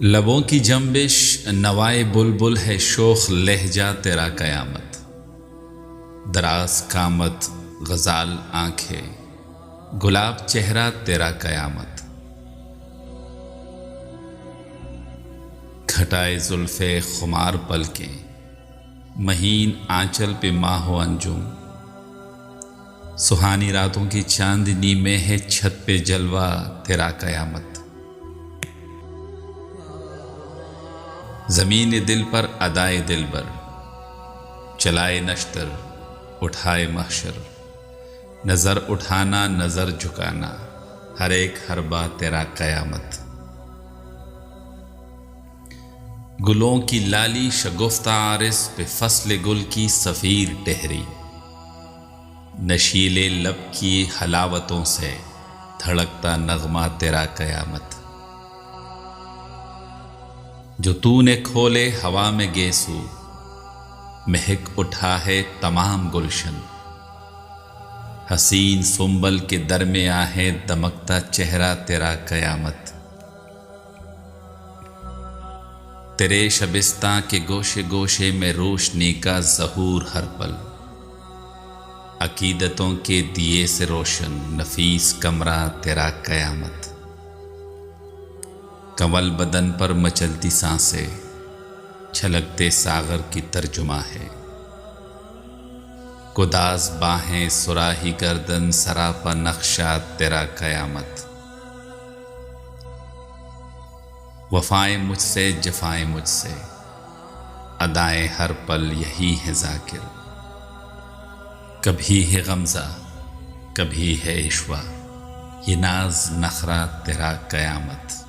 लबों की जंबिश नवाए बुलबुल है, शोख लहजा तेरा कयामत। दराज कामत गजाल आंखें, गुलाब चेहरा तेरा कयामत। घटाए जुल्फे खुमार पलकें, महीन आंचल पे माहो अंजुम। सुहानी रातों की चांदनी में है छत पे जलवा तेरा कयामत। ज़मीन दिल पर अदाए दिल बर, चलाए नश्तर उठाए महशर। नज़र उठाना नज़र झुकाना, हर एक हरबा तेरा कयामत। गुलों की लाली शगुफ्ता आरिस पे फस्ल गुल की सफ़ीर टहरी। नशीले लब की हलावतों से धड़कता नगमा तेरा कयामत। जो तूने खोले हवा में गेसू, महक उठा है तमाम गुलशन। हसीन सुंबल के दरमियां है दमकता चेहरा तेरा कयामत। तेरे शबिस्तां के गोशे गोशे में रोशनी का ज़हूर हर पल। अकीदतों के दिए से रोशन नफीस कमरा तेरा कयामत। कंवल बदन पर मचलती सांसें, छलकते सागर की तर्जुमा है। गुदाज बाहें सुराही गर्दन, सरापा नक्शा तेरा कयामत। वफाएं मुझसे जफाएं मुझसे, अदाएं हर पल यही है ज़ाकिर। कभी है गमज़ा कभी है इश्वा, ये नाज नखरा तेरा कयामत।